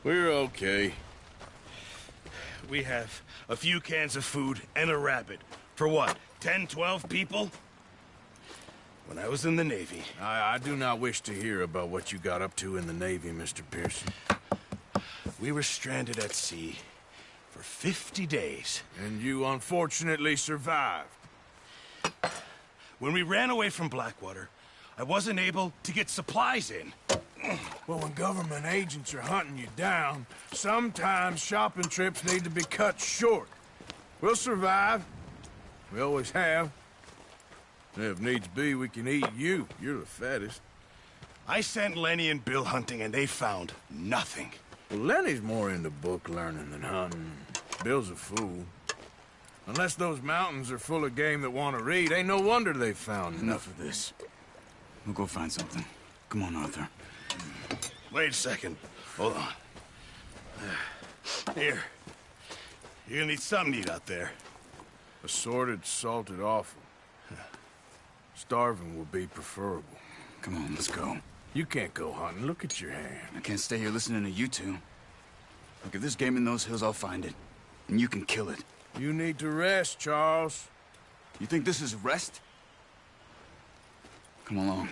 We're okay. We have a few cans of food and a rabbit. For what, 10, 12 people? When I was in the Navy... I do not wish to hear about what you got up to in the Navy, Mr. Pearson. We were stranded at sea for 50 days. And you unfortunately survived. When we ran away from Blackwater, I wasn't able to get supplies in. Well, when government agents are hunting you down, sometimes shopping trips need to be cut short. We'll survive. We always have. If needs be, we can eat you. You're the fattest. I sent Lenny and Bill hunting, and they found nothing. Well, Lenny's more into book learning than hunting. Bill's a fool. Unless those mountains are full of game that want to read, ain't no wonder they found Enough of this. We'll go find something. Come on, Arthur. Wait a second. Hold on. Here. You're gonna need something to eat out there. Assorted, salted offal. Starving will be preferable. Come on, let's go. You can't go hunting. Look at your hand. I can't stay here listening to you two. Look, if there's game in those hills, I'll find it. And you can kill it. You need to rest, Charles. You think this is rest? Come along.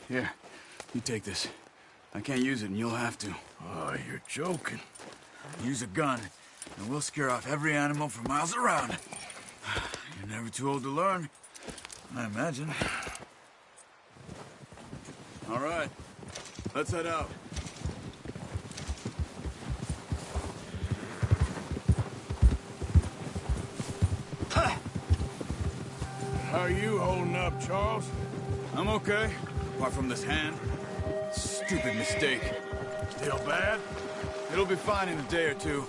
Here, you take this. I can't use it, and you'll have to. Oh, you're joking. Use a gun, and we'll scare off every animal for miles around. You're never too old to learn, I imagine. All right, let's head out. How are you holding up, Charles? I'm okay, apart from this hand. Stupid mistake. Still bad? It'll be fine in a day or two.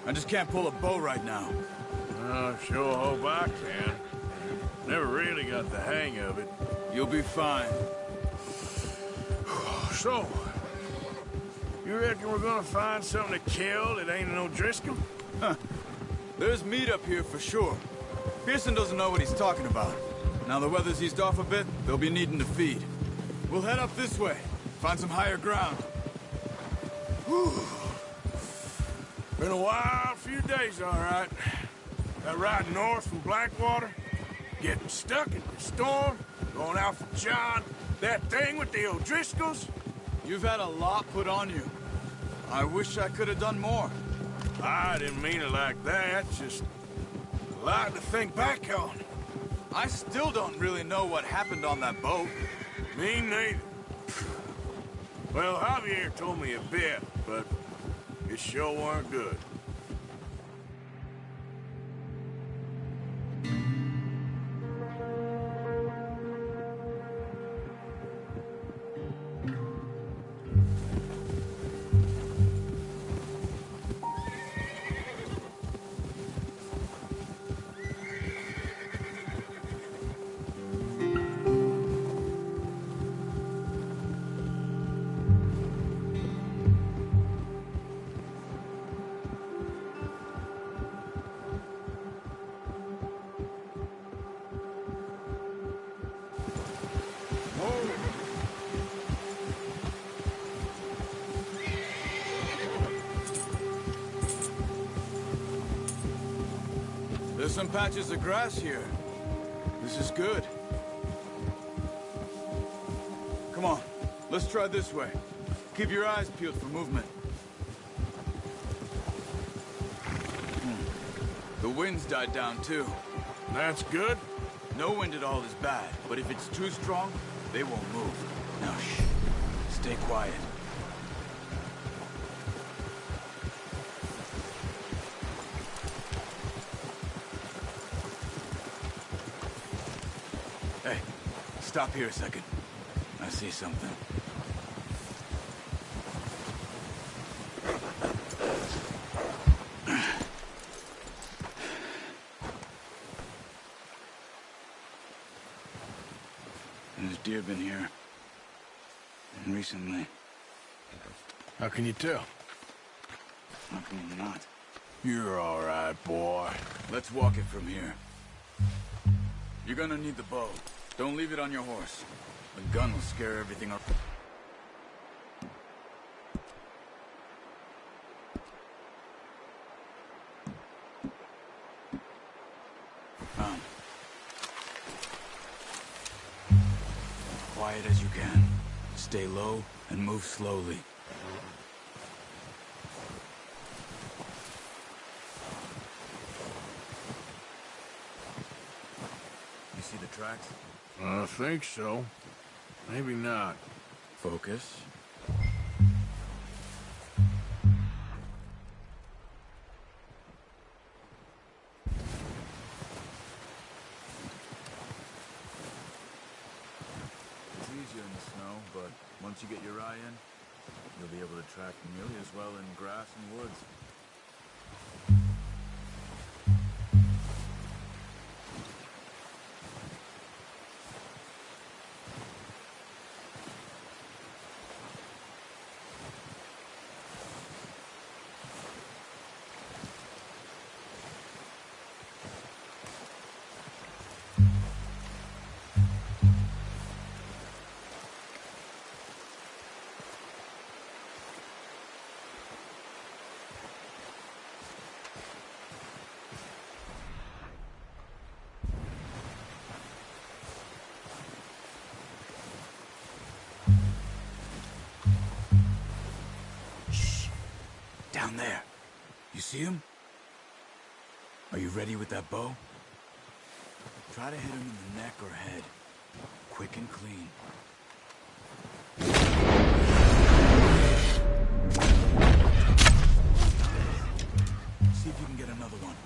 I just can't pull a bow right now. I sure hope I can. Never really got the hang of it. You'll be fine. So, you reckon we're gonna find something to kill that ain't no Driscoll? There's meat up here for sure. Pearson doesn't know what he's talking about. Now the weather's eased off a bit, they'll be needing to feed. We'll head up this way, find some higher ground. Whew. Been a wild few days, all right. That ride north from Blackwater, getting stuck in the storm, going out for John, that thing with the O'Driscolls. You've had a lot put on you. I wish I could have done more. I didn't mean it like that, just a lot to think back on. I still don't really know what happened on that boat. Me neither. Well, Javier told me a bit, but it sure weren't good. There's some patches of grass here. This is good. Come on, let's try this way. Keep your eyes peeled for movement. The wind's died down too. That's good. No wind at all is bad, but if it's too strong, they won't move. Now shh, stay quiet. Hey, stop here a second. I see something. There's deer been here. And recently. How can you tell? How can you not? You're all right, boy. Let's walk it from here. You're gonna need the bow. Don't leave it on your horse. The gun will scare everything up. Quiet as you can. Stay low and move slowly. You see the tracks? I think so. Maybe not. Focus. It's easier in the snow, but once you get your eye in, you'll be able to track nearly as well in grass and woods. Down there. You see him? Are you ready with that bow? Try to hit him in the neck or head. Quick and clean. See if you can get another one.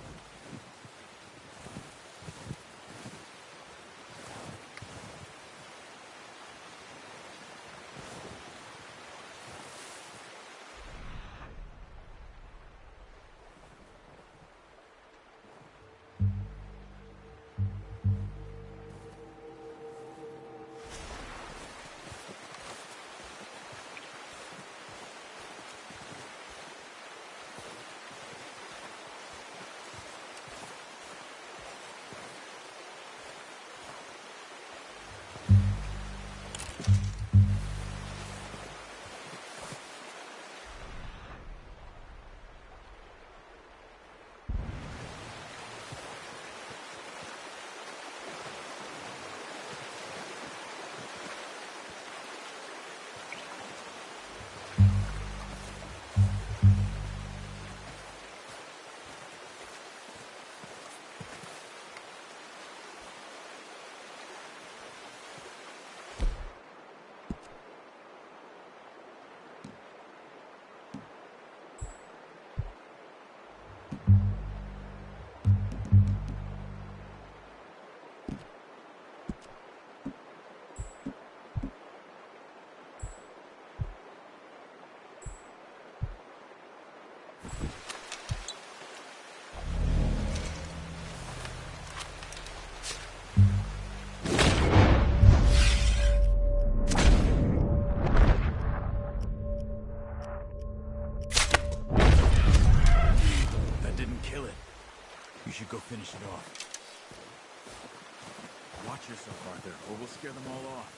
You should go finish it off. Watch yourself, Arthur, or we'll scare them all off.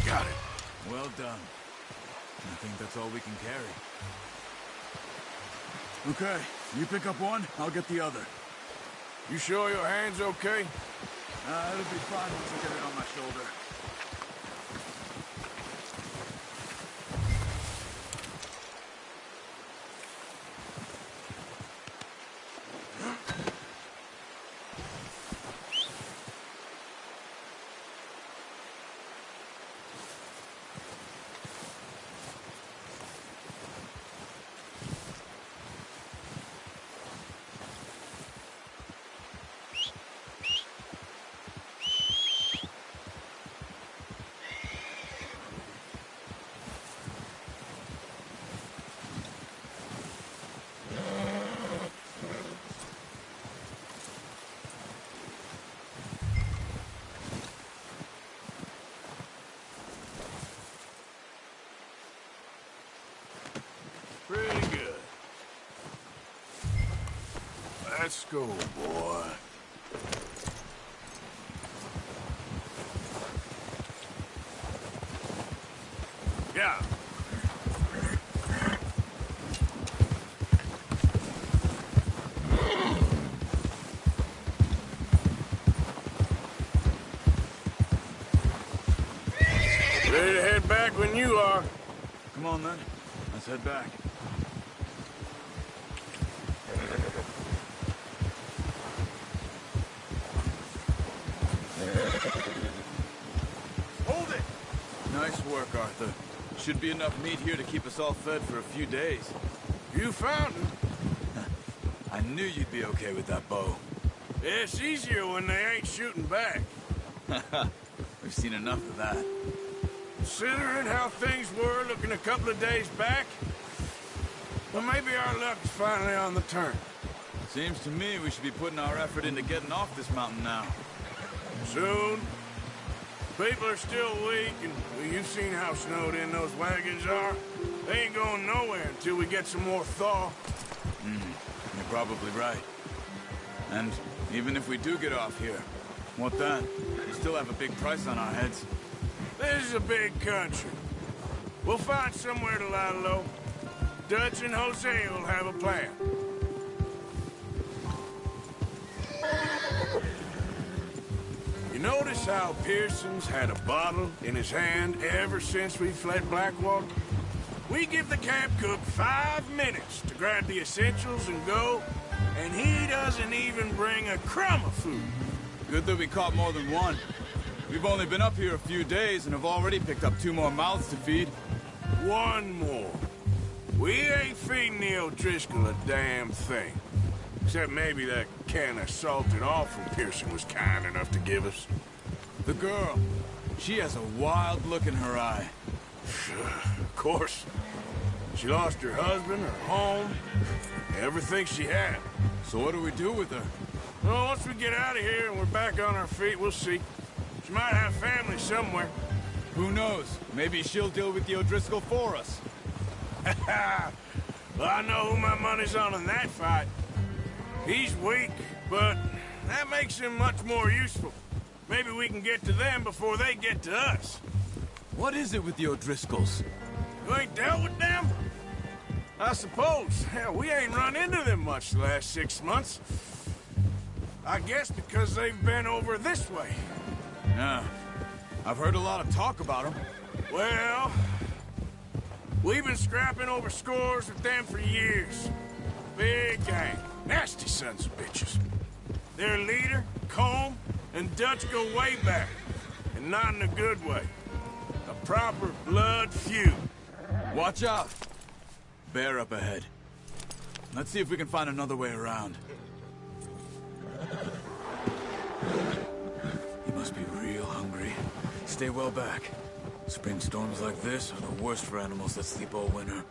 Got it. Well done. I think that's all we can carry. Okay, you pick up one, I'll get the other. You sure your hand's okay? It'll be fine once I get it on my shoulder. Let's go, boy. Yeah. Ready to head back when you are. Come on, then. Let's head back. Hold it! Nice work, Arthur. Should be enough meat here to keep us all fed for a few days. You found him. I knew you'd be okay with that bow. It's easier when they ain't shooting back. We've seen enough of that. Considering how things were looking a couple of days back, well, maybe our luck is finally on the turn. Seems to me we should be putting our effort into getting off this mountain now. Soon. People are still weak, and well, you've seen how snowed in those wagons are. They ain't going nowhere until we get some more thaw. You're probably right. And even if we do get off here, what then? We still have a big price on our heads. This is a big country. We'll find somewhere to lie low. Dutch and Jose will have a plan. You notice how Pearson's had a bottle in his hand ever since we fled Blackwater? We give the camp cook 5 minutes to grab the essentials and go, and he doesn't even bring a crumb of food. Good that we caught more than one. We've only been up here a few days and have already picked up 2 more mouths to feed. One more. We ain't feeding the O'Driscoll a damn thing. Except maybe that can of salted offal Pearson was kind enough to give us. The girl, she has a wild look in her eye. Of course. She lost her husband, her home, everything she had. So what do we do with her? Well, once we get out of here and we're back on our feet, we'll see. She might have family somewhere. Who knows? Maybe she'll deal with the O'Driscoll for us. Well, I know who my money's on in that fight. He's weak, but that makes him much more useful. Maybe we can get to them before they get to us. What is it with the O'Driscolls? You ain't dealt with them? I suppose. Hell, we ain't run into them much the last 6 months. I guess because they've been over this way. Yeah. I've heard a lot of talk about them. Well, we've been scrapping over scores with them for years. Big gang. Nasty sons of bitches. Their leader, Combe, and Dutch go way back. And not in a good way. A proper blood feud. Watch out! Bear up ahead. Let's see if we can find another way around. He must be real hungry. Stay well back. Spring storms like this are the worst for animals that sleep all winter.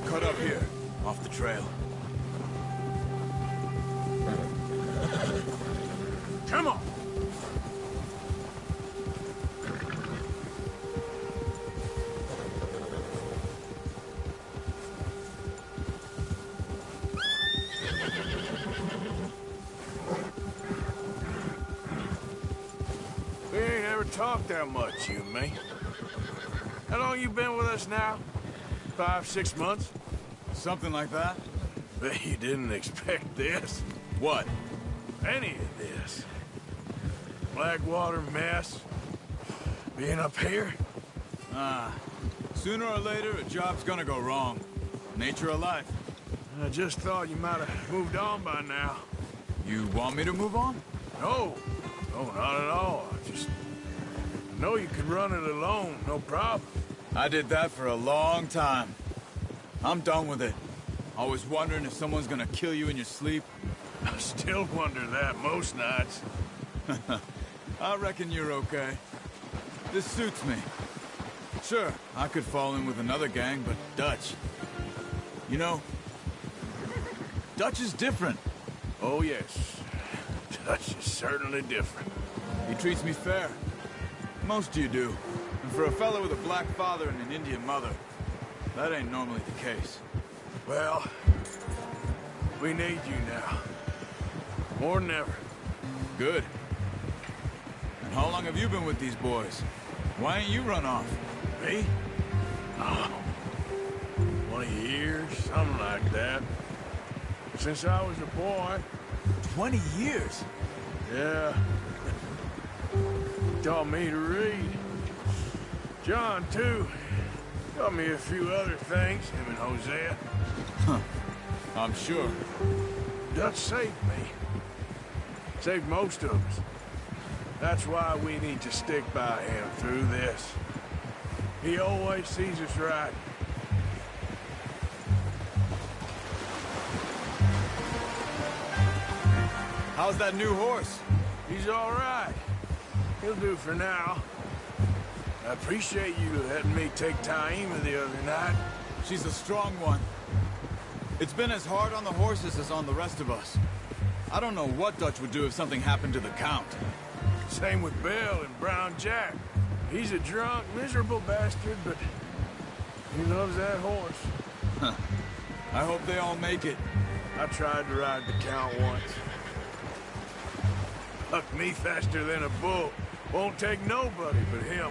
Cut up here, off the trail. Come on! We ain't ever talked that much, you and me. How long you been with us now? 5, 6 months? Something like that? Bet you didn't expect this. What? Any of this. Blackwater mess. Being up here. Sooner or later, a job's gonna go wrong. Nature of life. I just thought you might have moved on by now. You want me to move on? No. No, not at all. I just know you could run it alone, no problem. I did that for a long time. I'm done with it. Always wondering if someone's gonna kill you in your sleep. I still wonder that most nights. I reckon you're okay. This suits me. Sure, I could fall in with another gang, but Dutch... You know, Dutch is different. Oh, yes. Dutch is certainly different. He treats me fair. Most of you do. And for a fella with a black father and an Indian mother, that ain't normally the case. Well, we need you now. More than ever. Good. And how long have you been with these boys? Why ain't you run off? Me? Oh, 20 years, something like that. Since I was a boy. 20 years? Yeah. Taught me to read. John, too. Taught me a few other things, him and Hosea. Huh. I'm sure. Dutch saved me. Saved most of us. That's why we need to stick by him through this. He always sees us right. How's that new horse? He's all right. He'll do for now. I appreciate you letting me take Taima the other night. She's a strong one. It's been as hard on the horses as on the rest of us. I don't know what Dutch would do if something happened to the Count. Same with Bill and Brown Jack. He's a drunk, miserable bastard, but he loves that horse. Huh. I hope they all make it. I tried to ride the Count once. Hucked me faster than a bull. Won't take nobody but him.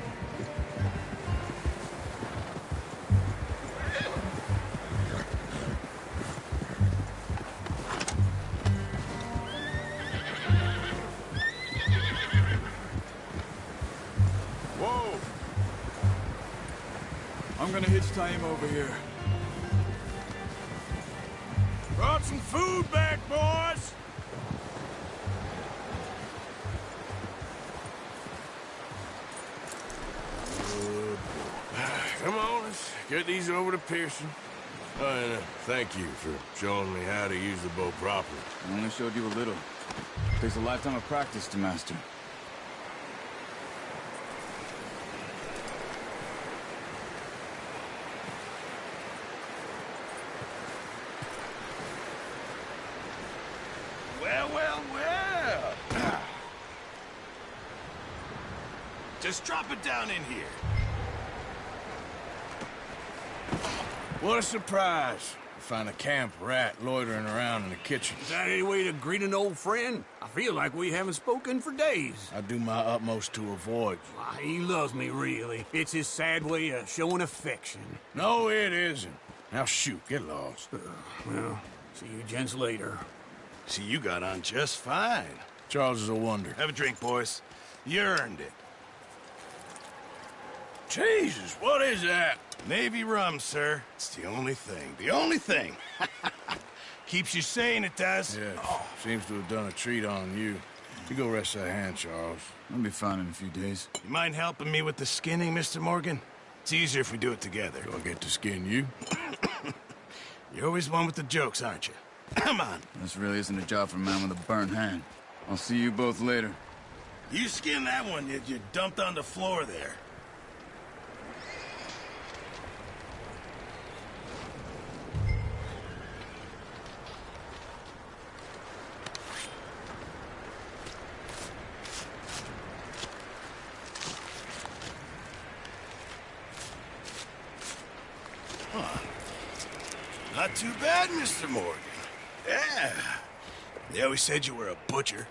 Whoa! I'm gonna hitch Taima over here. Brought some food back, boys! Come on, let's get these over to Pearson. Oh, and thank you for showing me how to use the bow properly. I only showed you a little. Takes a lifetime of practice to master. Well, well, well. Just drop it down in here. What a surprise. To find a camp rat loitering around in the kitchen. Is that any way to greet an old friend? I feel like we haven't spoken for days. I do my utmost to avoid you. Why, he loves me, really. It's his sad way of showing affection. No, it isn't. Now shoot, get lost. Well, see you gents later. See, you got on just fine. Charles is a wonder. Have a drink, boys. You earned it. Jesus, what is that? Navy rum, sir. It's the only thing. The only thing. Keeps you sane, it does. Yeah, seems to have done a treat on you. You go rest that hand, Charles. I'll be fine in a few days. You mind helping me with the skinning, Mr. Morgan? It's easier if we do it together. Do I get to skin you? You're always one with the jokes, aren't you? Come on. This really isn't a job for a man with a burnt hand. I'll see you both later. You skin that one you dumped on the floor there. Not too bad, Mr. Morgan. Yeah. They always said you were a butcher.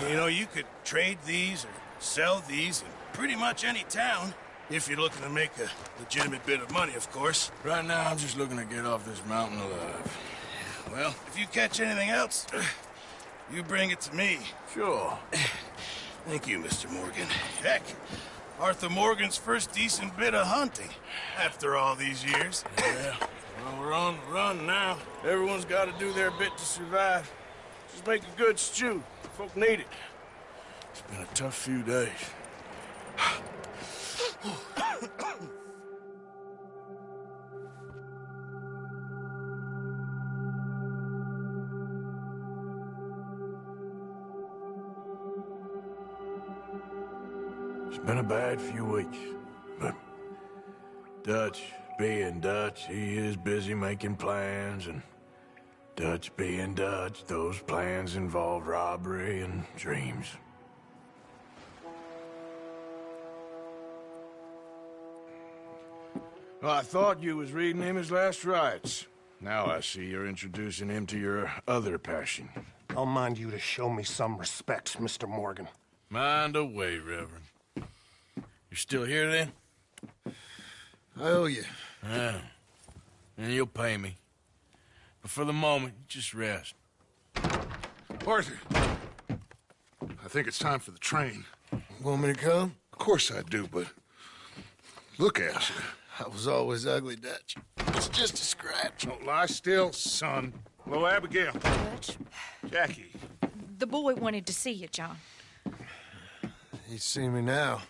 You know, you could trade these or sell these in pretty much any town. If you're looking to make a legitimate bit of money, of course. Right now, I'm just looking to get off this mountain alive. Well, if you catch anything else, you bring it to me. Sure. Thank you, Mr. Morgan. Heck, Arthur Morgan's first decent bit of hunting after all these years. Yeah. Well, we're on the run now. Everyone's got to do their bit to survive. Just make a good stew. Folk need it. It's been a tough few days. Been a bad few weeks, but Dutch being Dutch, he is busy making plans, and Dutch being Dutch, those plans involve robbery and dreams. Well, I thought you was reading him his last rites. Now I see you're introducing him to your other passion. I'll mind you to show me some respect, Mr. Morgan. Mind away, Reverend. You're still here, then? I owe you. Yeah. And you'll pay me. But for the moment, just rest. Arthur, I think it's time for the train. Want me to come? Of course I do, but look at you. I was always ugly, Dutch. It's just a scratch. Don't lie still, son. Hello, Abigail. Dutch, Jackie. the boy wanted to see you, John. He's seen me now.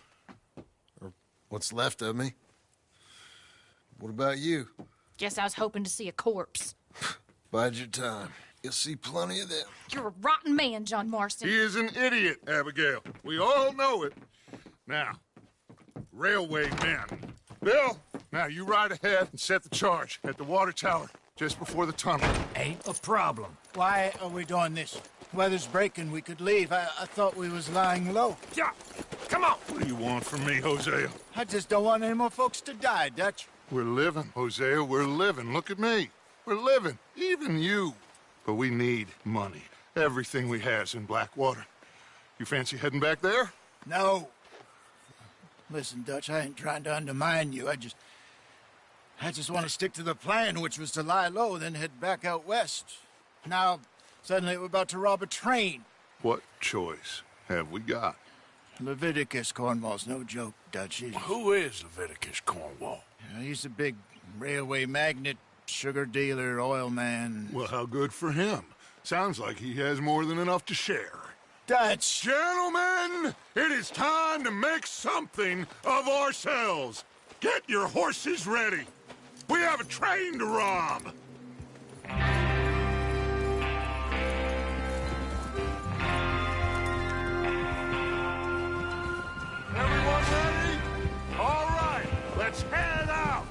Or what's left of me. What about you? Guess I was hoping to see a corpse. Bide your time. You'll see plenty of them. You're a rotten man, John Marston. He is an idiot, Abigail. We all know it. Now, railway men. Bill, now you ride ahead and set the charge at the water tower just before the tunnel. Ain't a problem. Why are we doing this? Weather's breaking. We could leave. I thought we was lying low. Yeah, come on. What do you want from me, Hosea? I just don't want any more folks to die, Dutch. We're living, Hosea. We're living. Look at me. We're living. Even you. But we need money. Everything we has in Blackwater. You fancy heading back there? No. Listen, Dutch, I ain't trying to undermine you. I just want to stick to the plan, which was to lie low, then head back out west. Now, suddenly we're about to rob a train. What choice have we got? Leviticus Cornwall's no joke, Dutch. Who is Leviticus Cornwall? He's a big railway magnate, sugar dealer, oil man. Well, how good for him. Sounds like he has more than enough to share. Dutch! Gentlemen, it is time to make something of ourselves. Get your horses ready. We have a train to rob. Everyone ready? All right, let's head out.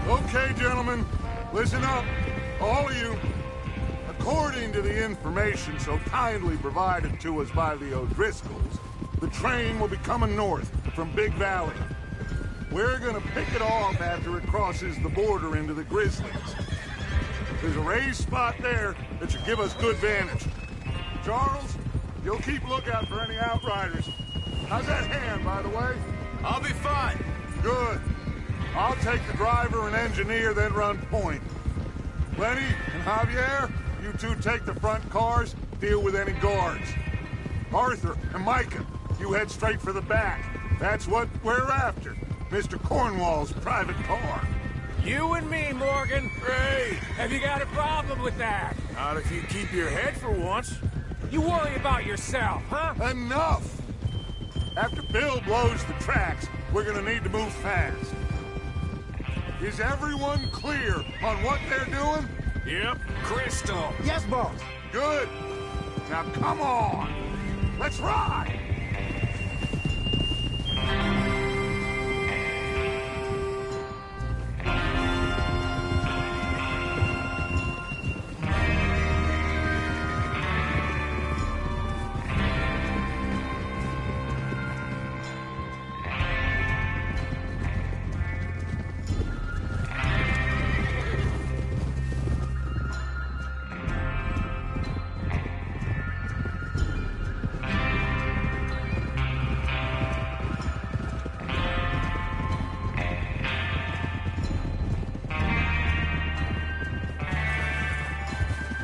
Okay, gentlemen, listen up, all of you. According to the information so kindly provided to us by the O'Driscolls, the train will be coming north from Big Valley. We're gonna pick it off after it crosses the border into the Grizzlies. There's a raised spot there that should give us good vantage. Charles, you'll keep lookout for any outriders. How's that hand, by the way? I'll be fine. Good. I'll take the driver and engineer, then run point. Lenny and Javier, you two take the front cars, deal with any guards. Arthur and Micah, you head straight for the back. That's what we're after. Mr. Cornwall's private car. You and me, Morgan. Great. Have you got a problem with that? Not if you keep your head for once. You worry about yourself, huh? Enough! After Bill blows the tracks, we're gonna need to move fast. Is everyone clear on what they're doing? Yep. Crystal. Yes, boss. Good. Now come on. Let's ride.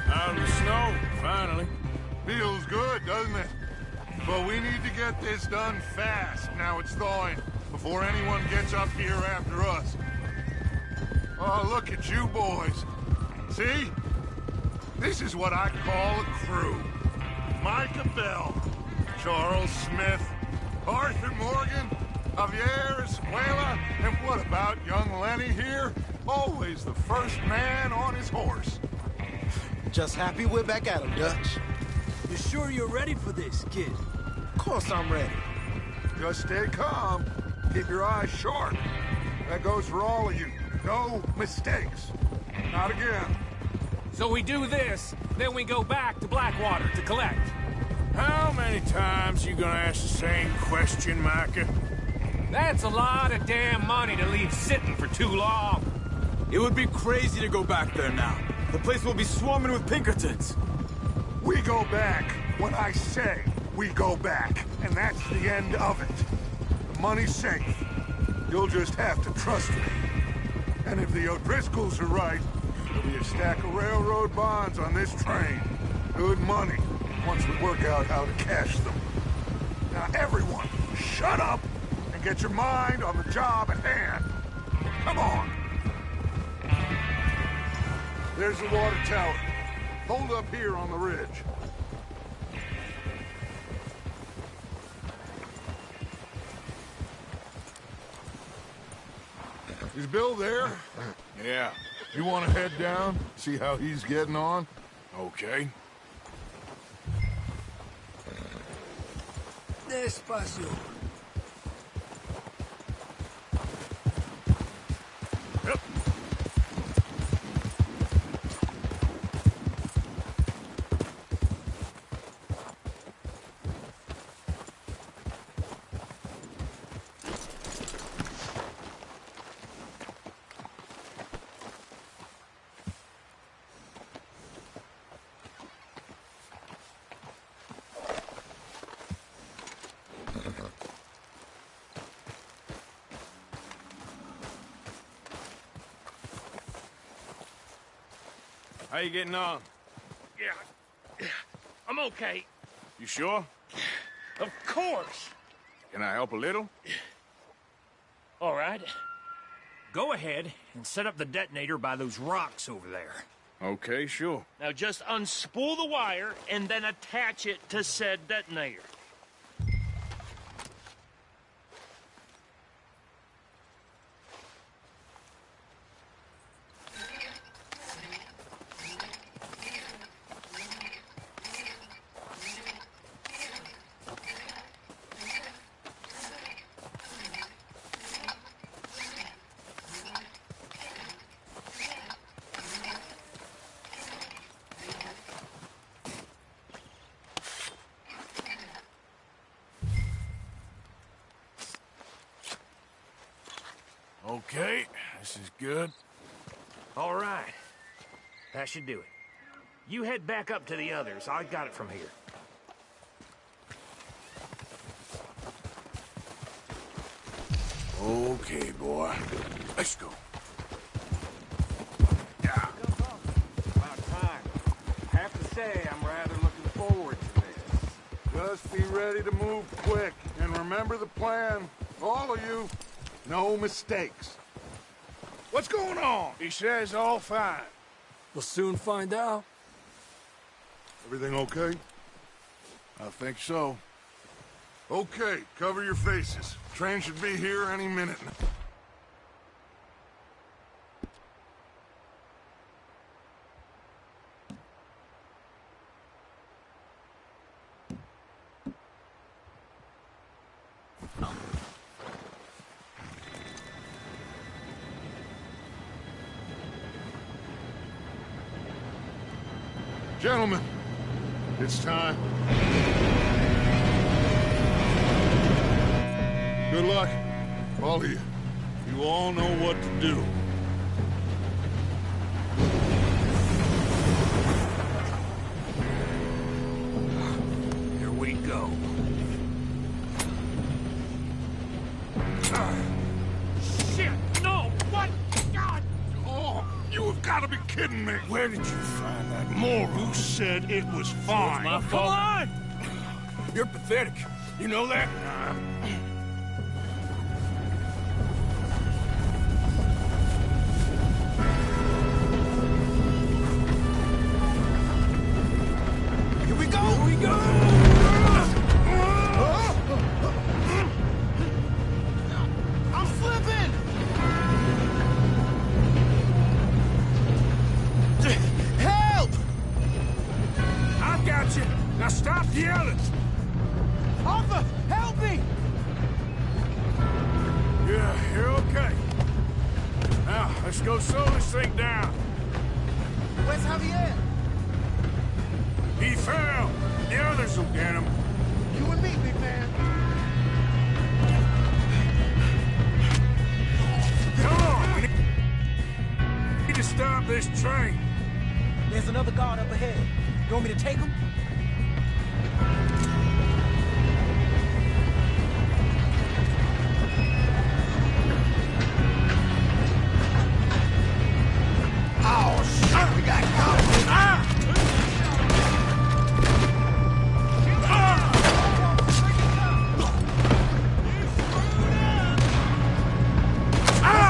Out in the snow, finally. Feels good, doesn't it? But we need to get this done fast, now it's thawing, before anyone gets up here after us. Oh, look at you boys. See? This is what I call a crew. Micah Bell, Charles Smith, Arthur Morgan, Javier Escuela, and what about young Lenny here? Always the first man on his horse. Just happy we're back at him, Dutch. You sure you're ready for this, kid? Of course I'm ready. Just stay calm. Keep your eyes sharp. That goes for all of you. No mistakes. Not again. So we do this, then we go back to Blackwater to collect. How many times you gonna ask the same question, Micah? That's a lot of damn money to leave sitting for too long. It would be crazy to go back there now. The place will be swarming with Pinkertons. We go back when I say we go back, and that's the end of it. The money's safe. You'll just have to trust me. And if the O'Driscolls are right, there'll be a stack of railroad bonds on this train. Good money, once we work out how to cash them. Now everyone, shut up and get your mind on the job at hand. Come on. There's the water tower. Hold up here on the ridge. Is Bill there? Yeah. You want to head down, see how he's getting on? Okay. Despacio. Yep. How you getting on? Yeah, I'm okay. You sure? Of course. Can I help a little? All right. Go ahead and set up the detonator by those rocks over there. Okay, sure. Now just unspool the wire and then attach it to said detonator. Okay, this is good. All right. That should do it. You head back up to the others. I got it from here. Okay, boy. Let's go. Yeah. About time. I have to say, I'm rather looking forward to this. Just be ready to move quick. And remember the plan. All of you. No mistakes. What's going on? He says all fine. We'll soon find out. Everything okay? I think so. Okay, cover your faces. Train should be here any minute. Gentlemen, it's time. Good luck, all of you. You all know what to do. Here we go. Shit! No! What? God! Oh, you have got to be kidding me. Where did you find that moron? Who said it was fine? My fault. Come on! You're pathetic. You know that? Here we go! Here we go! go slow this thing down. Where's Javier? He fell. The others will get him. You and me, big man. Come on, we need to stop this train. There's another guard up ahead. You want me to take him? Oh, shit, we got caught.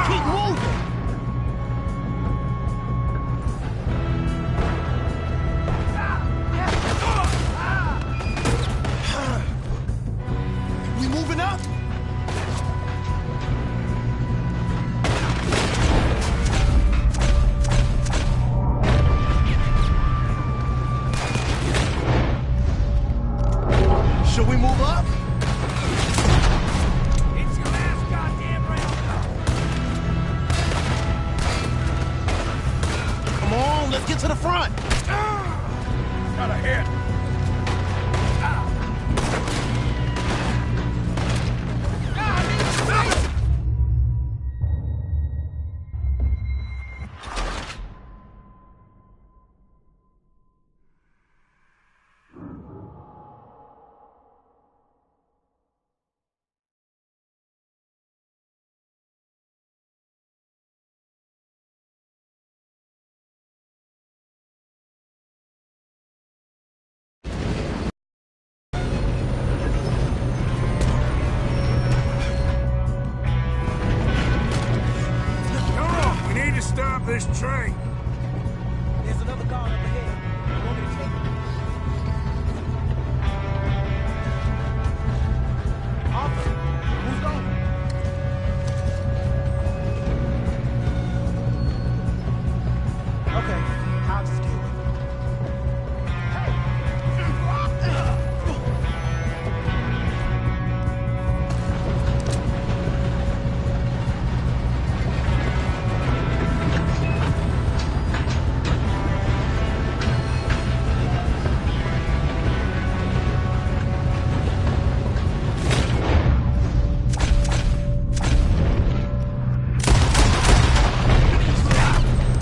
Keep moving! We moving up? Should we move up? It's your last goddamn round. Come on, let's get to the front. Got a hit. Come on, we need to stop this train. There's another guard up ahead. You want me to take him? Arthur, who's going? Okay, I'll just deal with it.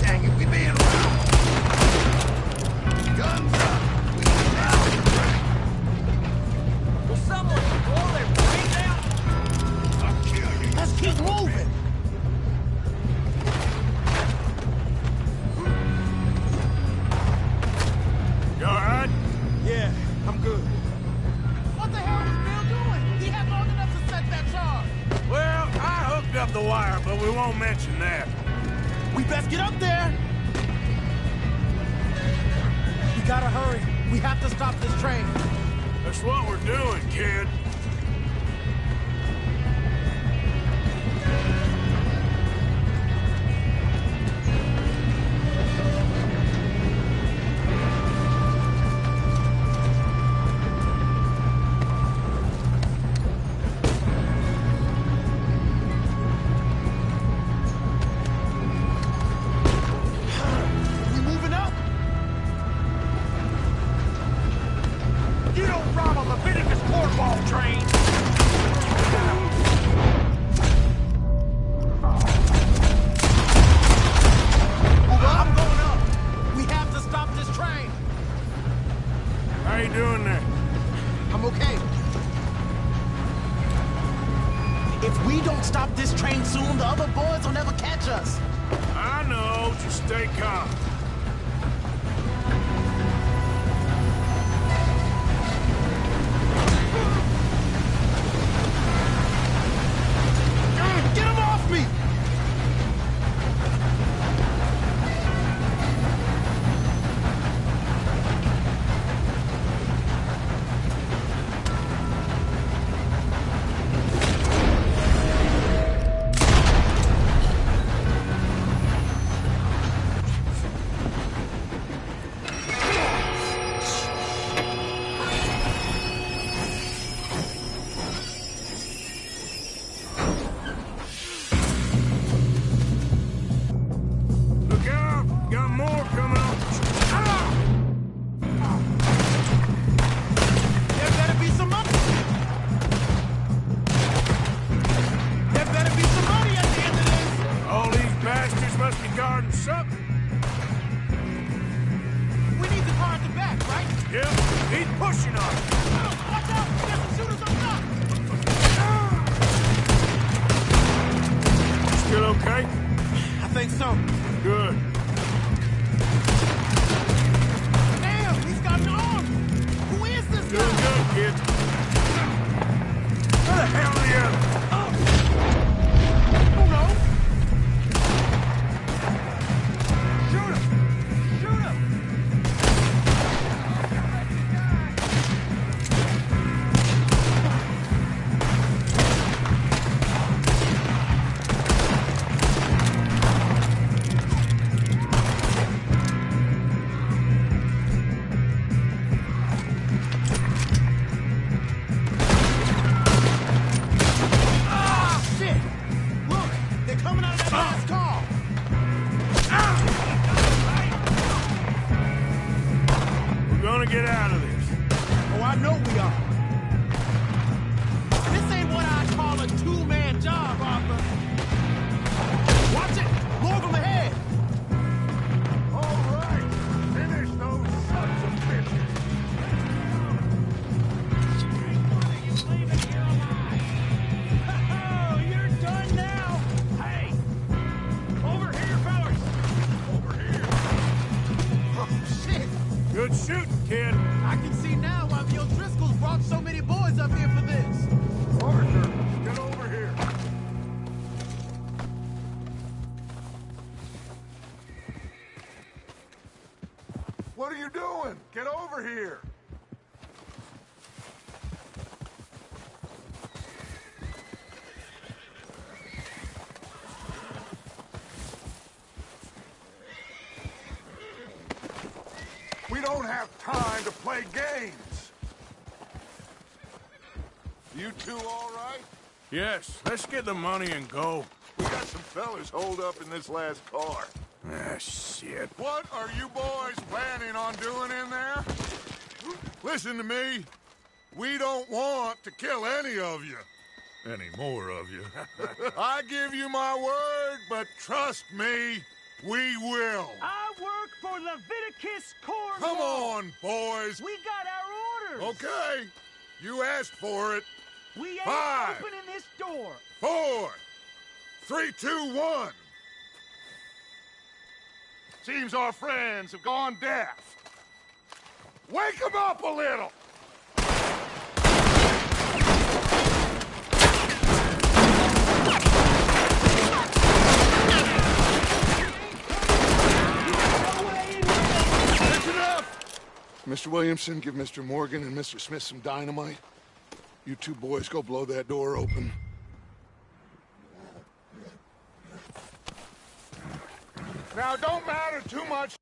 Dang it, we being robbed. Guns up. We down the track. Will someone blow their brains out? I'll kill you. Let's keep moving. You all right? Yeah, I'm good. What the hell was Bill doing? He had long enough to set that charge. Well, I hooked up the wire, but we won't mention that. We best get up there. We gotta hurry. We have to stop this train. That's what we're doing, kid. We moving up? You don't rob a Leviticus cornball train. I'm going up. We have to stop this train. How you doing there? I'm okay. If we don't stop this train soon, the other boys will never catch us. I know, just stay calm. Get him off me! guarding something. We need the car at the back, right? Yep, he's pushing on it. Watch out! There's some shooters on top! Still okay? I think so. Good. Damn, he's got an arm! Who is this Doing guy? good, kid. Where the hell are the others? Who knows? Shoot him! Shoot him! Ah, shit! Look, they're coming out of that last car! We're gonna get out of this. Oh, I know we are. This ain't what I'd call a two-man job, Arthur. Watch it! More of them ahead! All right, finish those sons of bitches. Oh, you're done now. Hey, over here, fellas. Over here. Oh, shit! Good shooting, kid. I can see now why the O'Driscolls brought so many boys up here for this. Arthur, get over here. What are you doing? Get over here. We don't have time to play games. You two all right? Yes, let's get the money and go. We got some fellas holed up in this last car. Ah, shit. What are you boys planning on doing in there? Listen to me. We don't want to kill any of you. Any more of you. I give you my word, but trust me, we will. I work for Leviticus Corps. Come on, boys. We got our orders. Okay. You asked for it. We ain't 5, opening this door. 4, 3, 2, 1. Seems our friends have gone deaf. Wake them up a little. That's enough. Mr. Williamson, give Mr. Morgan and Mr. Smith some dynamite. You two boys go blow that door open. Now, don't matter too much.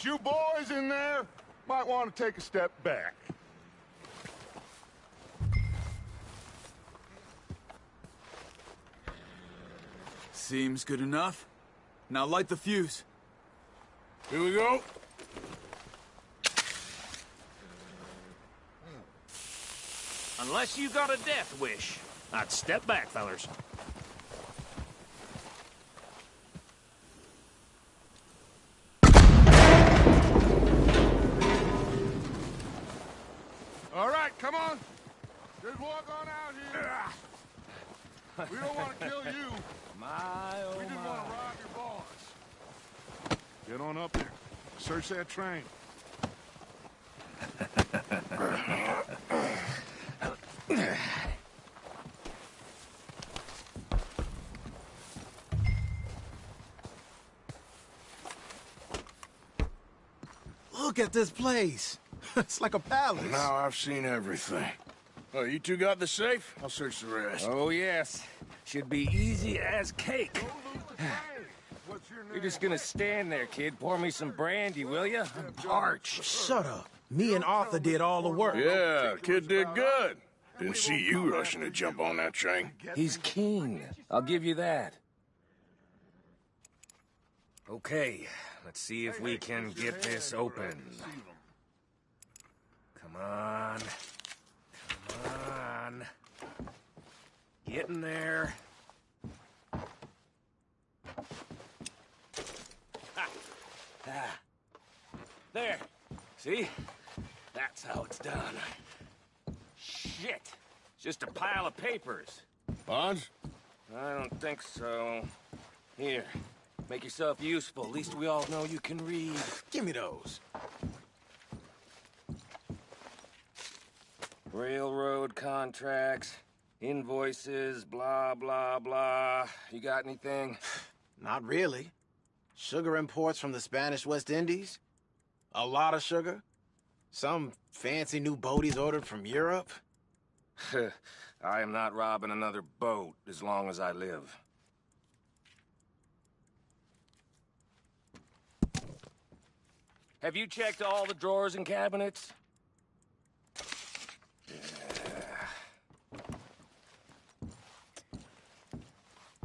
You boys in there might want to take a step back. Seems good enough. Now light the fuse. Here we go. Unless you got a death wish. I'd step back, fellers. All right, come on. Just walk on out here. We don't want to kill you. We just want to rob your boss. Get on up there. Search that train. Look at this place. It's like a palace. Now I've seen everything. Oh, you two got the safe? I'll search the rest. Oh, yes. Should be easy as cake. What's your name? You're just gonna stand there, kid. Pour me some brandy, will you? I'm parched. Shut up. Me and Arthur did all the work. Yeah, kid did good. Didn't see you rushing to jump on that train. He's keen. I'll give you that. Okay, let's see if we can get this open. Come on. Come on. Get in there. Ah. There. See? That's how it's done. Shit. Just a pile of papers. Bonds? I don't think so. Here. Make yourself useful. At least we all know you can read. Give me those. Railroad contracts, invoices, blah, blah, blah. You got anything? Not really. Sugar imports from the Spanish West Indies. A lot of sugar. Some fancy new boat he's ordered from Europe. I am not robbing another boat as long as I live. Have you checked all the drawers and cabinets?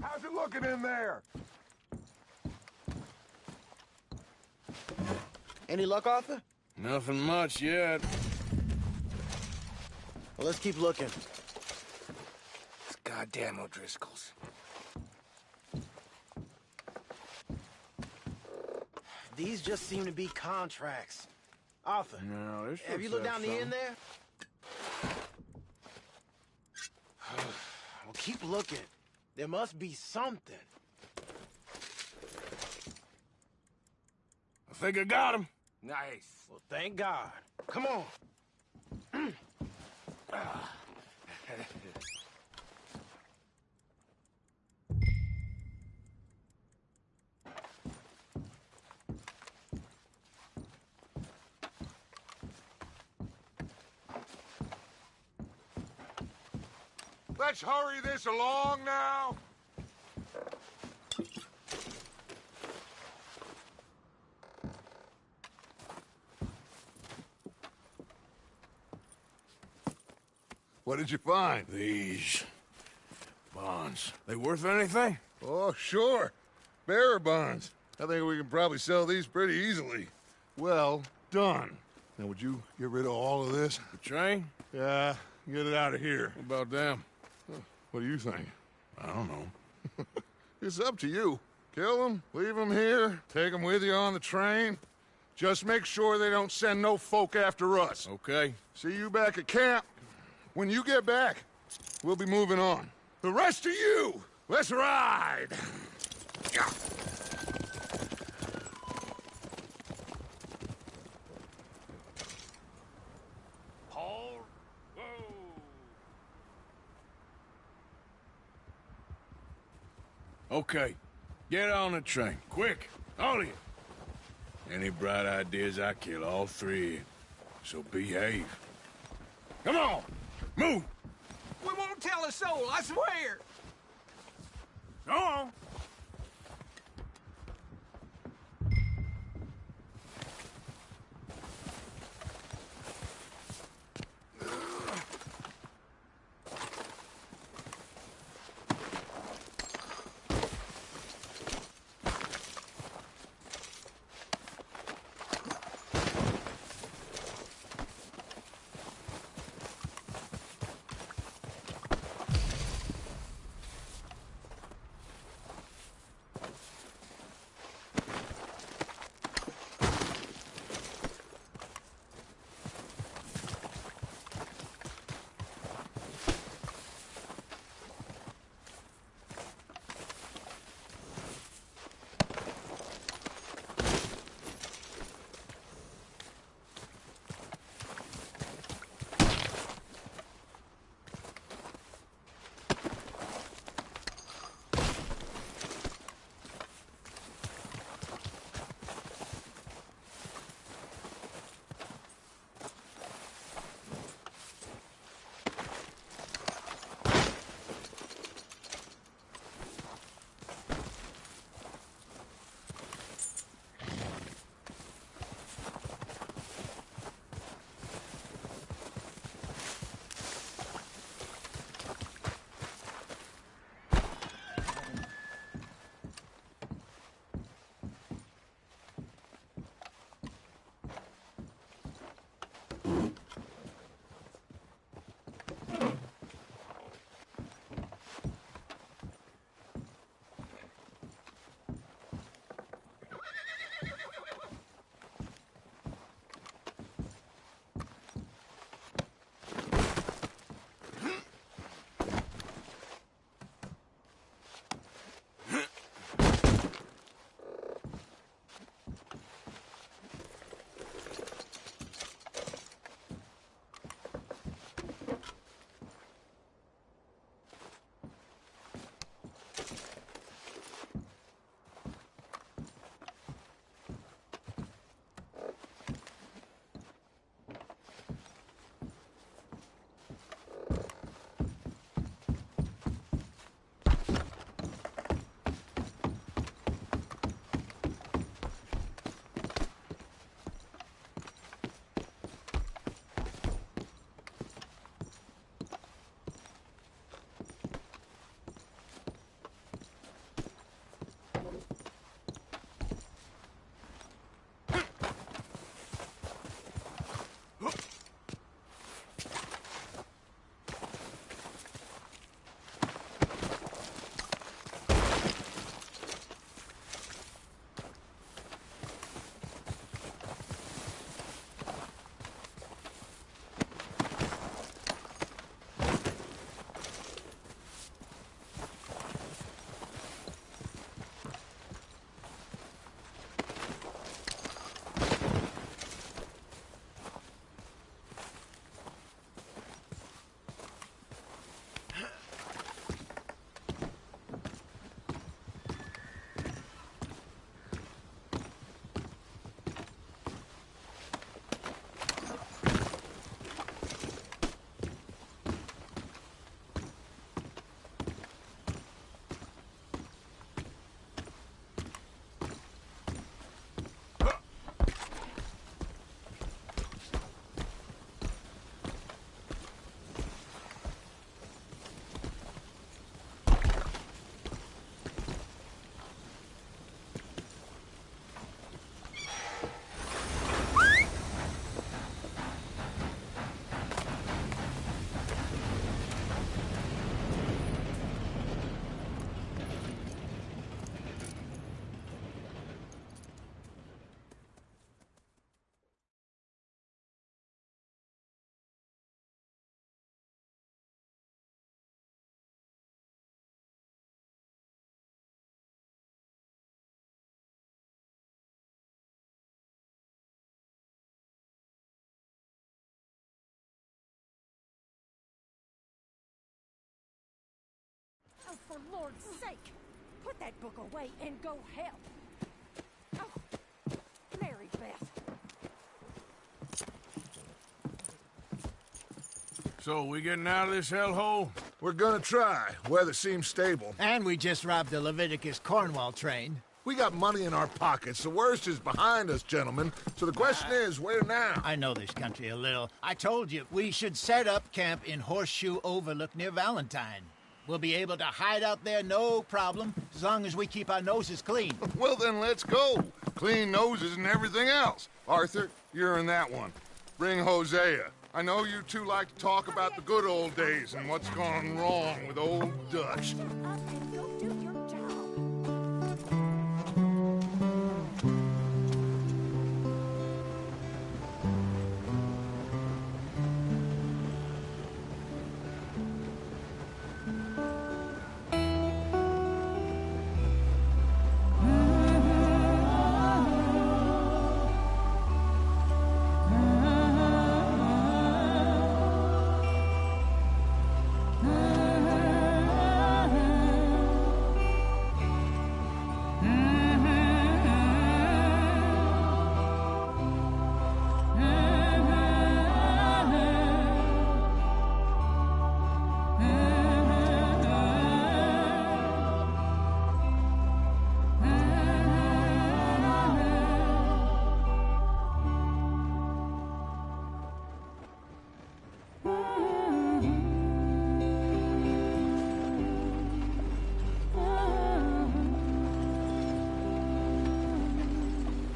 How's it looking in there? Any luck, Arthur? Nothing much yet. Well, let's keep looking. It's goddamn O'Driscolls. These just seem to be contracts. Arthur, No, this have you looked down the end there? Well, keep looking. There must be something. I think I got him. Nice. Well, thank God. Come on. Let's hurry this along now. What did you find? These bonds. They worth anything? Oh, sure. Bearer bonds. I think we can probably sell these pretty easily. Well done. Now, would you get rid of all of this? The train? Yeah, get it out of here. What about them? What do you think? I don't know. It's up to you. Kill them, leave them here, take them with you on the train. Just make sure they don't send no folk after us. Okay. See you back at camp. When you get back, we'll be moving on. The rest of you, let's ride! Hold. Whoa. Okay. Get on the train. Quick. All of you. Any bright ideas, I kill all three of you. So behave. Come on! Move! We won't tell a soul, I swear. Go on! for Lord's sake! Put that book away and go help! Oh, Mary Beth. So, we getting out of this hellhole? We're gonna try. Weather seems stable. And we just robbed the Leviticus Cornwall train. We got money in our pockets. The worst is behind us, gentlemen. So the question is, where now? I know this country a little. I told you, we should set up camp in Horseshoe Overlook near Valentine. We'll be able to hide out there, no problem, as long as we keep our noses clean. Well, then let's go. Clean noses and everything else. Arthur, you're in that one. Bring Hosea. I know you two like to talk about the good old days and what's gone wrong with old Dutch. Shut up and go do your job.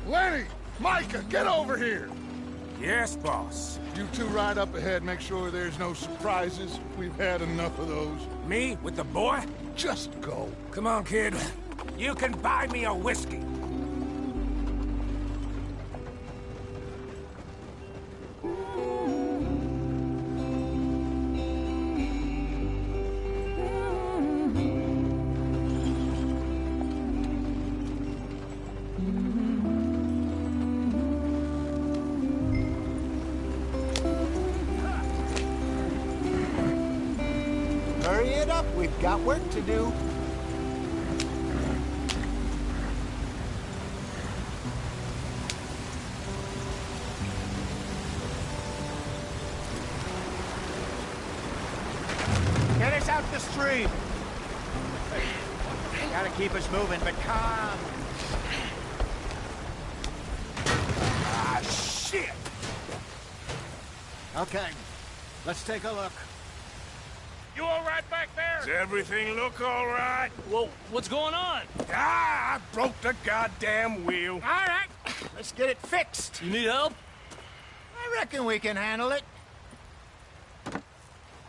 Lenny! Micah, get over here! Yes, boss. You two ride up ahead, make sure there's no surprises. We've had enough of those. Me? With the boy? Just go. Come on, kid. You can buy me a whiskey. Hurry it up, we've got work to do. Get us out the stream. Gotta keep us moving, but calm. Ah, shit! Okay, let's take a look. You all right back there? Does everything look all right? Well, what's going on? Ah, I broke the goddamn wheel. All right, let's get it fixed. You need help? I reckon we can handle it. All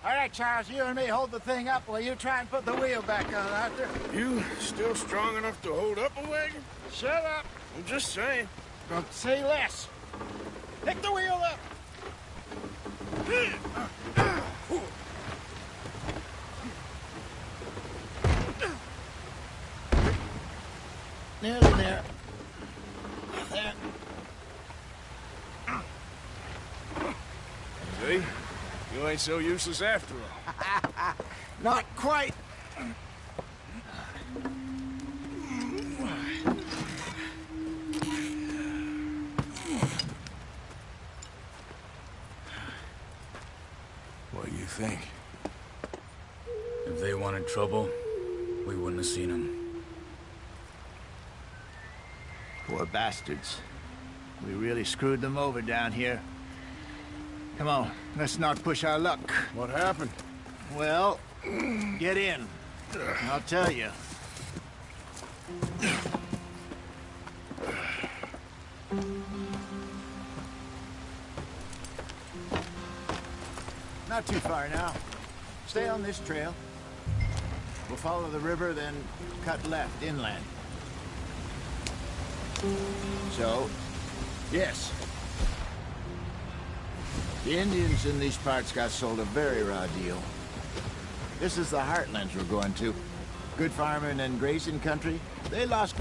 right, Charles, you and me hold the thing up while you try and put the wheel back on, Arthur. You still strong enough to hold up a wagon? Shut up. I'm just saying. Don't say less. Pick the wheel up. Nearly there. There. See? You ain't so useless after all. Not quite. What do you think? If they wanted trouble, we wouldn't have seen them. Poor bastards. We really screwed them over down here. Come on, let's not push our luck. What happened? Well, get in. I'll tell you. Not too far now. Stay on this trail. We'll follow the river, then cut left inland. So, yes. The Indians in these parts got sold a very raw deal. This is the heartlands we're going to. Good farming and grazing country. They lost...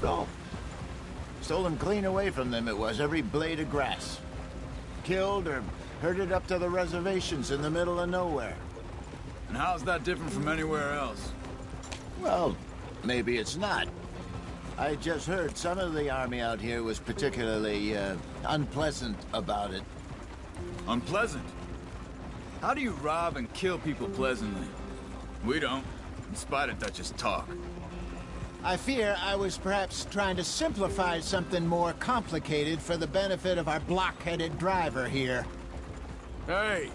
So, stolen clean away from them it was, every blade of grass. Killed or Herded up to the reservations in the middle of nowhere. And how's that different from anywhere else? Well, maybe it's not. I just heard some of the army out here was particularly, unpleasant about it. Unpleasant? How do you rob and kill people pleasantly? We don't, in spite of Dutch's talk. I fear I was perhaps trying to simplify something more complicated for the benefit of our block-headed driver here. Hey,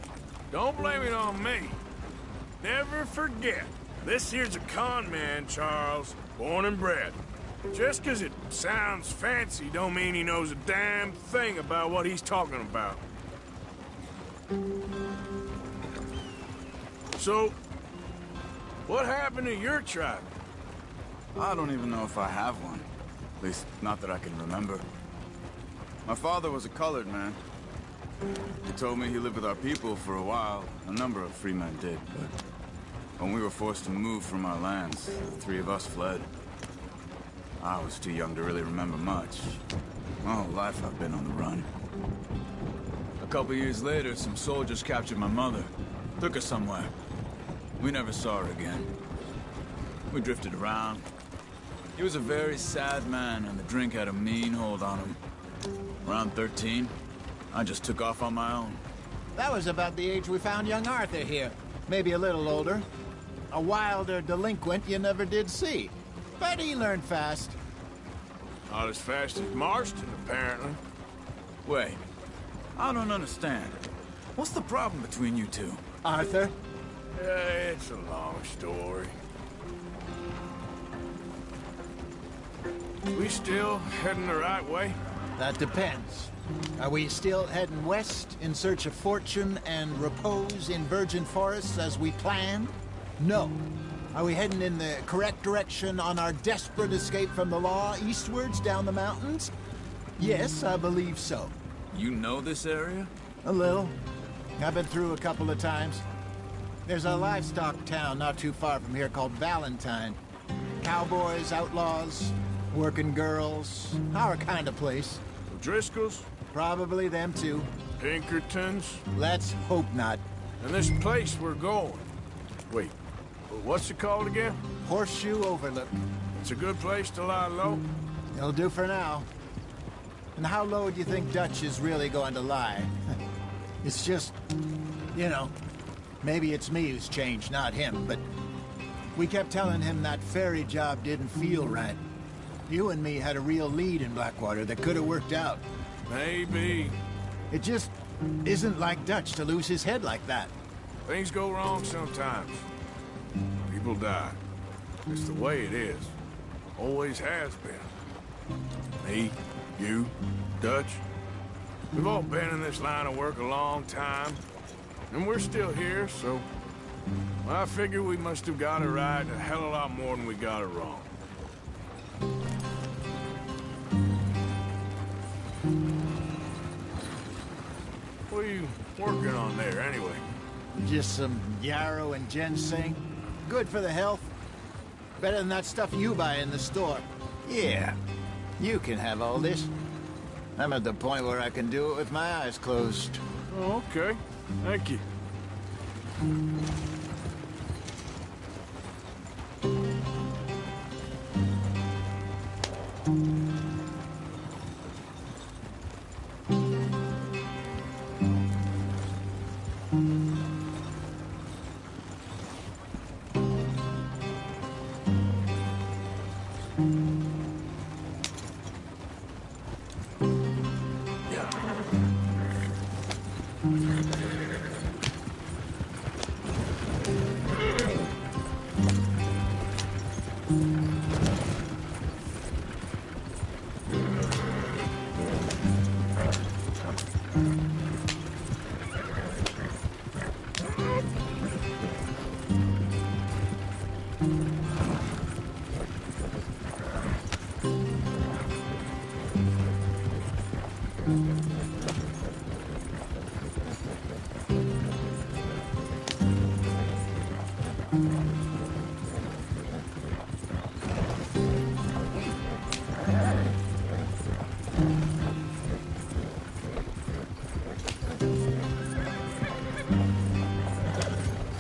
don't blame it on me. Never forget, this here's a con man, Charles, born and bred. Just 'cause it sounds fancy don't mean he knows a damn thing about what he's talking about. So, what happened to your tribe? I don't even know if I have one. At least, not that I can remember. My father was a colored man. He told me he lived with our people for a while. A number of free men did, but when we were forced to move from our lands, the three of us fled. I was too young to really remember much. My whole life I've been on the run. A couple years later, some soldiers captured my mother. Took her somewhere. We never saw her again. We drifted around. He was a very sad man, and the drink had a mean hold on him. Around 13, I just took off on my own. That was about the age we found young Arthur here. Maybe a little older. A wilder delinquent you never did see. But he learned fast. Not as fast as Marston, apparently. Wait, I don't understand. What's the problem between you two? Arthur? It's a long story. We still heading the right way? That depends. Are we still heading west in search of fortune and repose in virgin forests as we planned? No. Are we heading in the correct direction on our desperate escape from the law eastwards down the mountains? Yes, I believe so. You know this area? A little. I've been through a couple of times. There's a livestock town not too far from here called Valentine. Cowboys, outlaws, working girls, our kind of place. Driscoll's? Probably them too. Pinkertons? Let's hope not. And this place we're going. Wait, what's it called again? Horseshoe Overlook. It's a good place to lie low? It'll do for now. And how low do you think Dutch is really going to lie? It's just, you know, maybe it's me who's changed, not him, but we kept telling him that ferry job didn't feel right. You and me had a real lead in Blackwater that could have worked out. Maybe. It just isn't like Dutch to lose his head like that. Things go wrong sometimes. People die. It's the way it is. Always has been. Me, you, Dutch. We've all been in this line of work a long time. And we're still here, so... I figure we must have got it right a hell of a lot more than we got it wrong. What are you working on there, anyway? Just some yarrow and ginseng. Good for the health. Better than that stuff you buy in the store. Yeah, you can have all this. I'm at the point where I can do it with my eyes closed. Oh, okay. Thank you.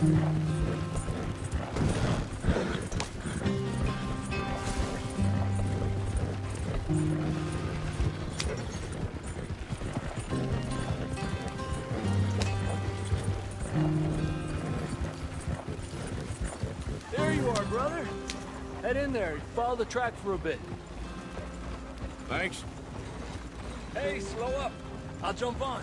There you are, brother. Head in there. Follow the track for a bit. Thanks. Hey, slow up. I'll jump on.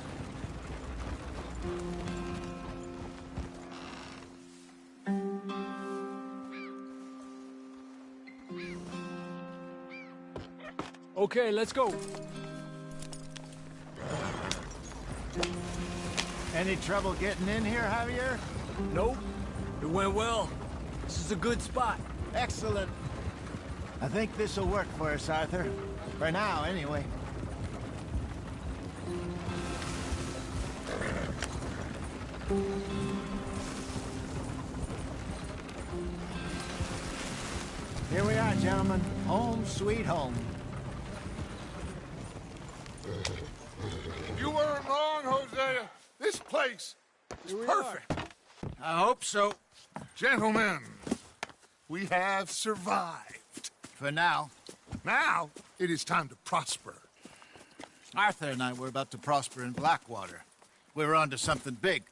Okay, let's go. Any trouble getting in here, Javier? Nope. It went well. This is a good spot. Excellent. I think this'll work for us, Arthur. For now, anyway. Here we are, gentlemen. Home sweet home. You weren't wrong, Hosea. This place is perfect. I hope so. Gentlemen, we have survived. For now. Now, it is time to prosper. Arthur and I were about to prosper in Blackwater. We were onto something big.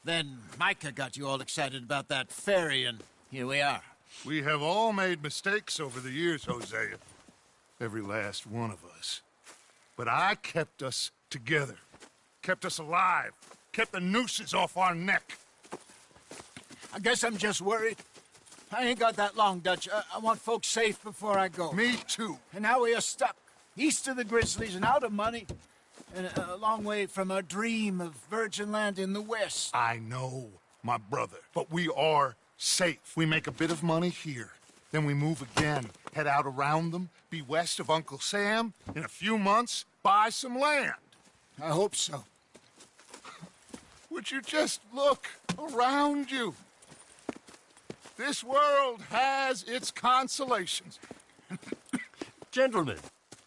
Then Micah got you all excited about that ferry, and here we are. We have all made mistakes over the years, Hosea. Every last one of us. But I kept us together. Kept us alive. Kept the nooses off our neck. I guess I'm just worried. I ain't got that long, Dutch. I want folks safe before I go. Me too. And now we are stuck, east of the Grizzlies and out of money, and a long way from our dream of virgin land in the west. I know, my brother, but we are safe. We make a bit of money here. Then we move again, head out around them, be west of Uncle Sam. In a few months, buy some land. I hope so. Would you just look around you? This world has its consolations. Gentlemen,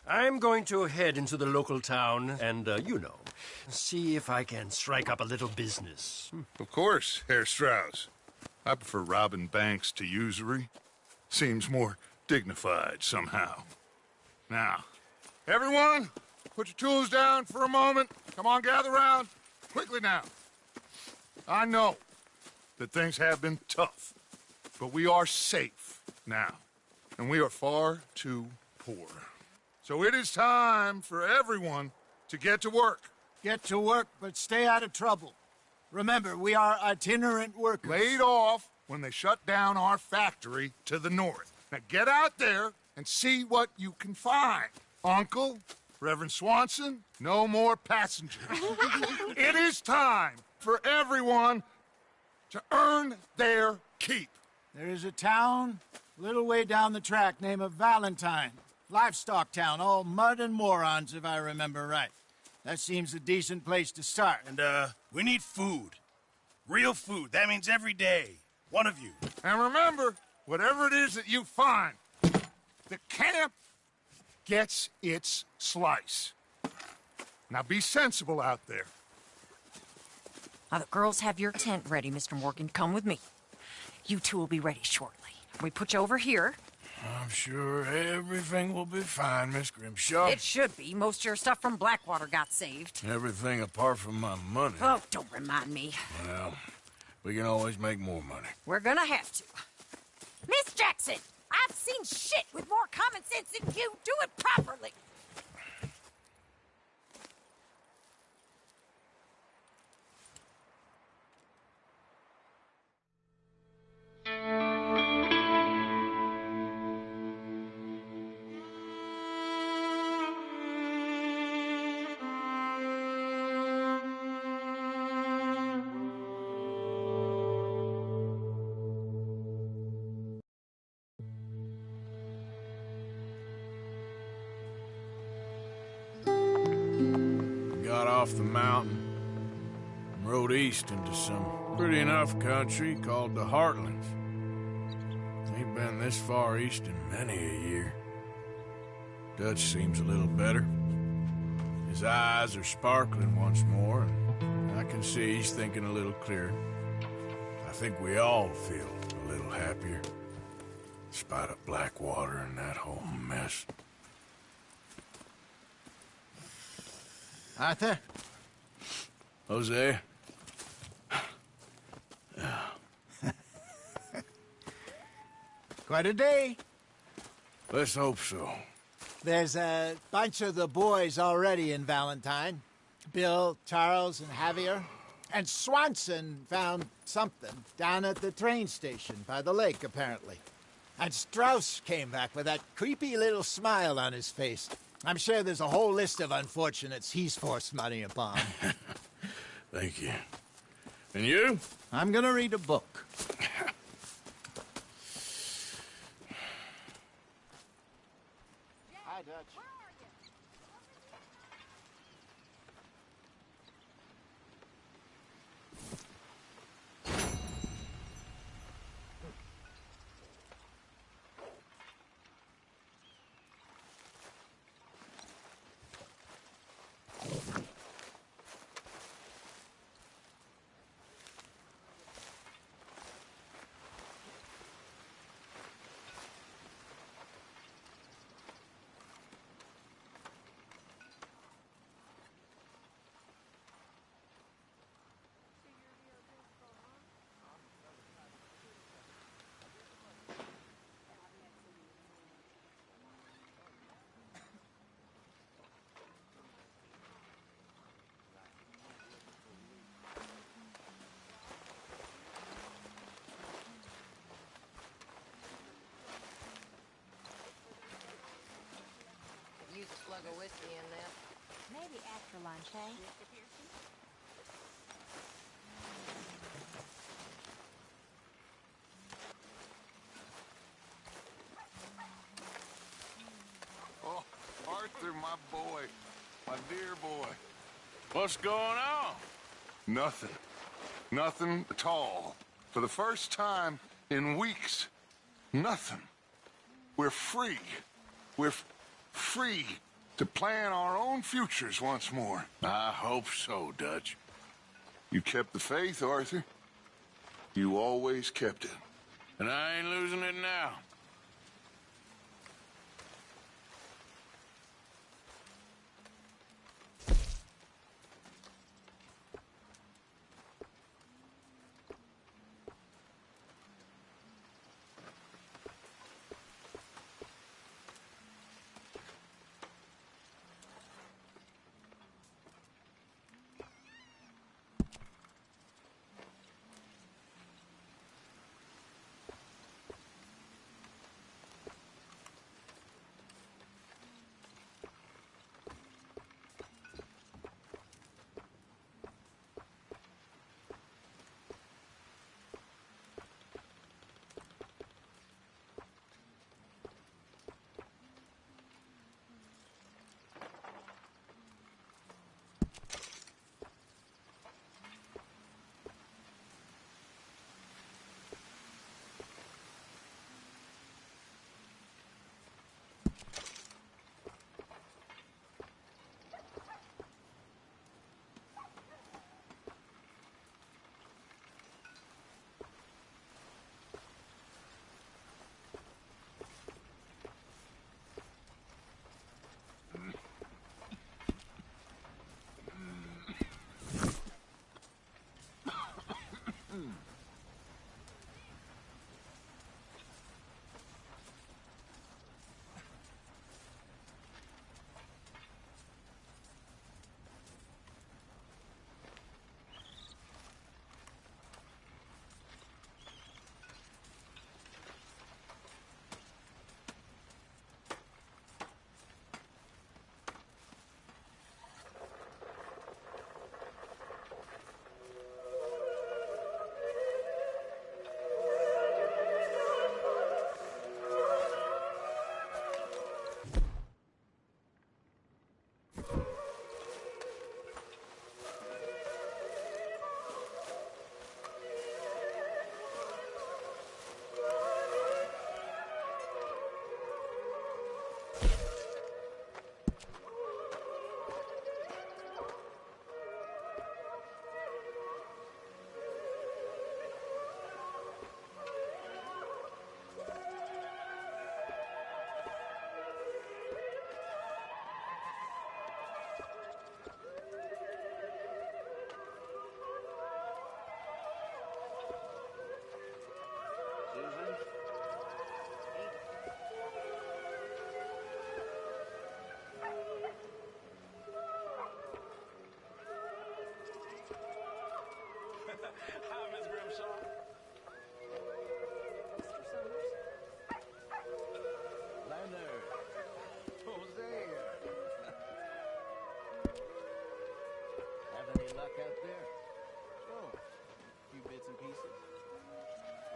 I'm going to head into the local town and, see if I can strike up a little business. Of course, Herr Strauss. I prefer robbing banks to usury. Seems more dignified somehow. Now, everyone, put your tools down for a moment. Come on, gather round. Quickly now. I know that things have been tough, but we are safe now, and we are far too poor. So it is time for everyone to get to work. Get to work, but stay out of trouble. Remember, we are itinerant workers. Laid off when they shut down our factory to the north. Now get out there and see what you can find. Uncle, Reverend Swanson, no more passengers. It is time for everyone to earn their keep. There is a town a little way down the track named Valentine. Livestock town, all mud and morons, if I remember right. That seems a decent place to start. And, we need food. Real food. That means every day. One of you. And remember, whatever it is that you find, the camp gets its slice. Now be sensible out there. Now, the girls have your tent ready, Mr. Morgan. Come with me. You two will be ready shortly. We put you over here. I'm sure everything will be fine, Miss Grimshaw. It should be. Most of your stuff from Blackwater got saved. Everything apart from my money. Oh, don't remind me. Well, we can always make more money. We're gonna have to. Miss Jackson, I've seen shit with more common sense than you. Do it properly. Got off the mountain and rode east into some pretty enough country called the Heartlands. Ain't been this far east in many a year. Dutch seems a little better. His eyes are sparkling once more, and I can see he's thinking a little clearer. I think we all feel a little happier. Despite of Blackwater and that whole mess. Arthur? Jose? Quite a day. Let's hope so. There's a bunch of the boys already in Valentine. Bill, Charles, and Javier. And Swanson found something down at the train station by the lake, apparently. And Strauss came back with that creepy little smile on his face. I'm sure there's a whole list of unfortunates he's forced money upon. Thank you. And you? I'm gonna read a book. Hi, Dutch. Use a slug of whiskey in that. Maybe after lunch, eh? Oh, Arthur, my boy. My dear boy. What's going on? Nothing. Nothing at all. For the first time in weeks, nothing. We're free. We're free to plan our own futures once more. I hope so, Dutch. You kept the faith, Arthur. You always kept it. And I ain't losing it now. Back out there? Sure. A few bits and pieces.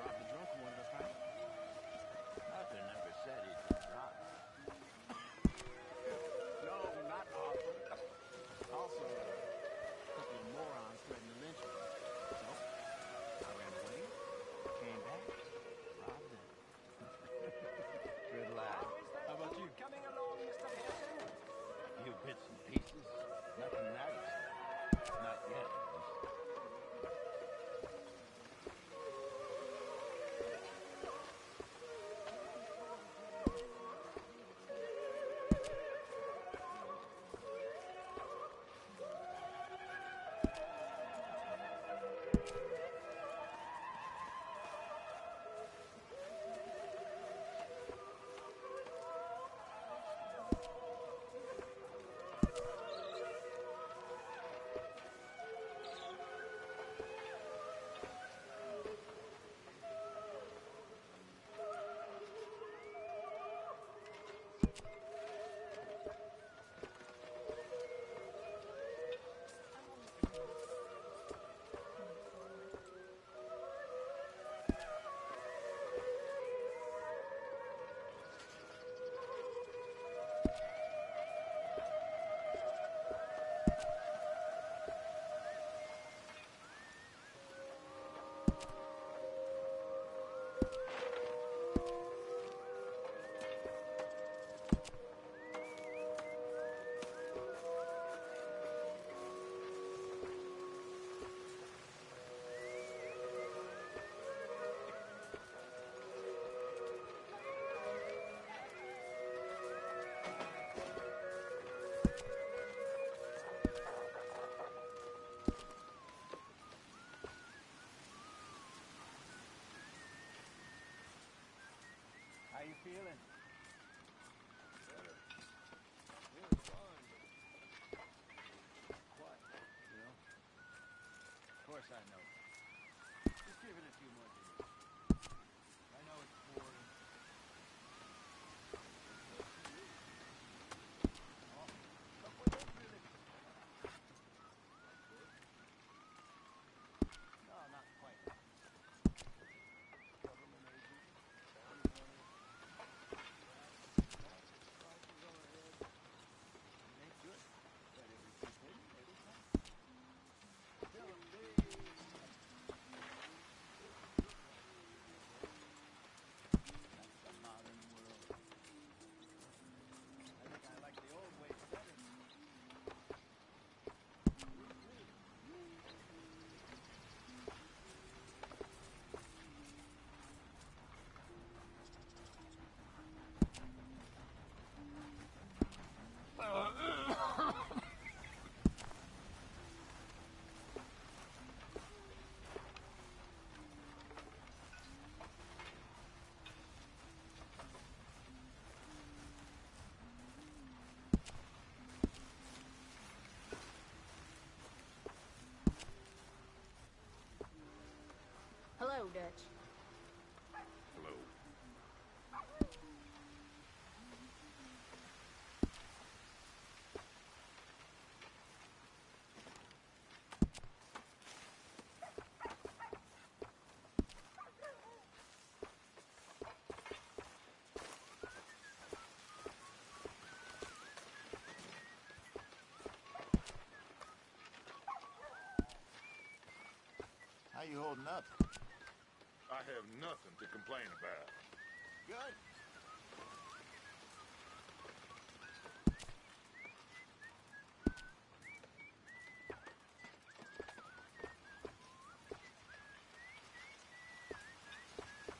Robbed the drunk one of us, right? Arthur never said he'd been robbed. No, not Arthur. Also, a couple of morons threatened to lynch me. So, I ran away, came back, robbed them. Good lad. How about you? Coming along, Mr. Pearson? A few bits and pieces. Nothing that exciting. Not yet, at least. How you feeling? Better. Feeling fine, but quiet, you know? Of course I know. Just give it a few more days. I know it's boring. Oh, look what they did. No, not quite. Government agents, bounty hunters, prices overhead. It ain't good, but every keep hidden, every time. Tell them, Dave. That's the modern world. I think I like the old ways better. Hello, Dutch. Hello. How you holding up? I have nothing to complain about. Good.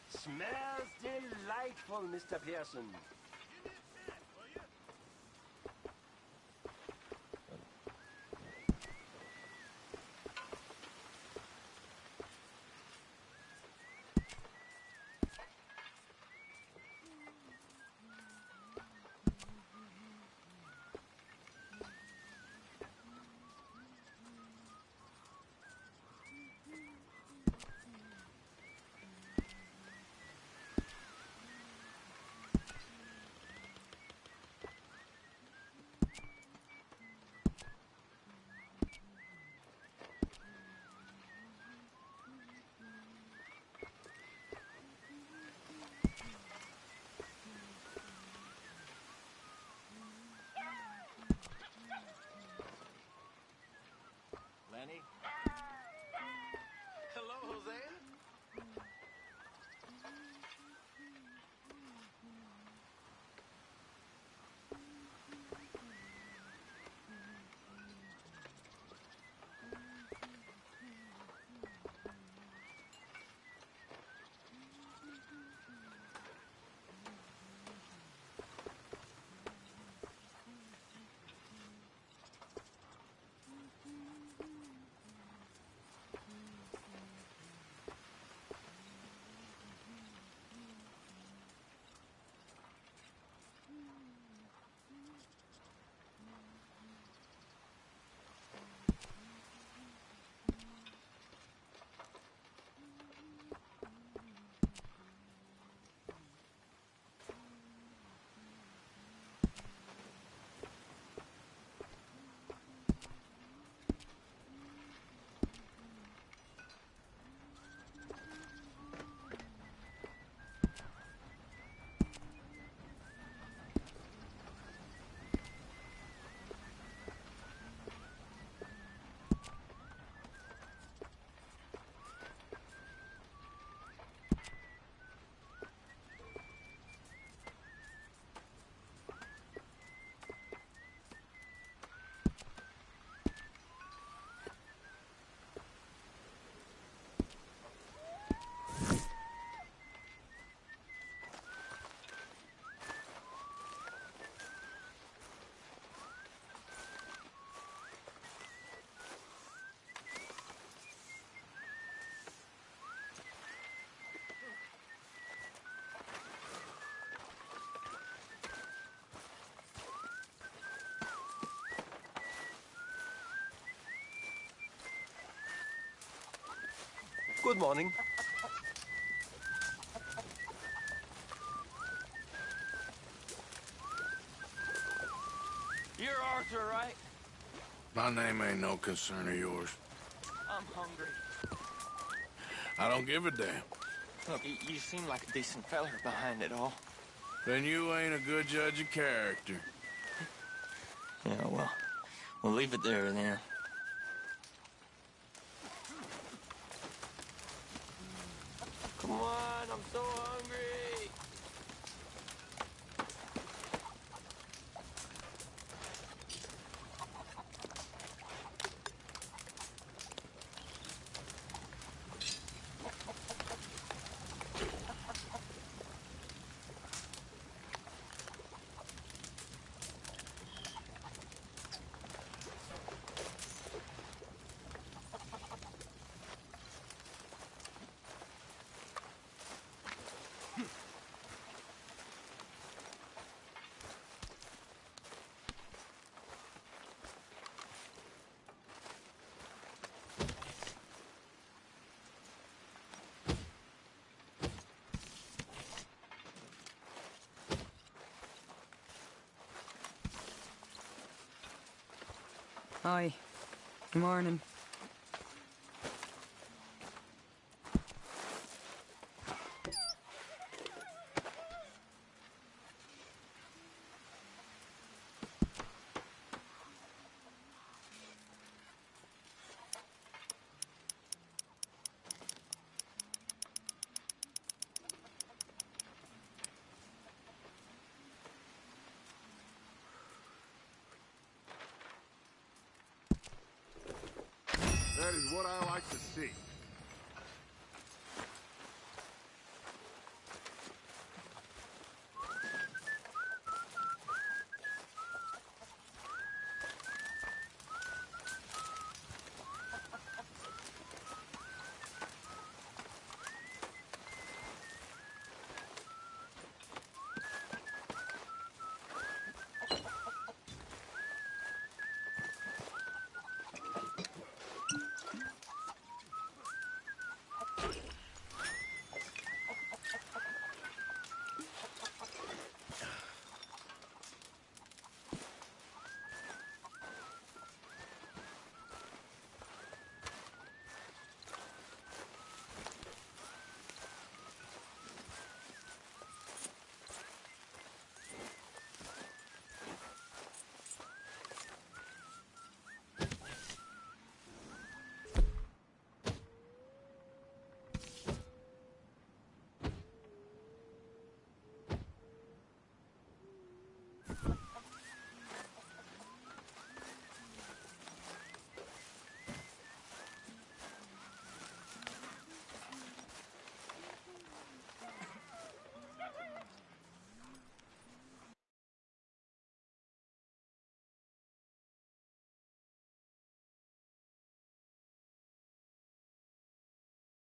Smells delightful, Mr. Pearson. Danny. Hello, Hosea. Good morning. You're Arthur, right? My name ain't no concern of yours. I'm hungry. I don't give a damn. Look, you seem like a decent feller behind it all. Then you ain't a good judge of character. Yeah, well, we'll leave it there then. Come on, I'm so hungry. Hi. Good morning. That is what I like to see.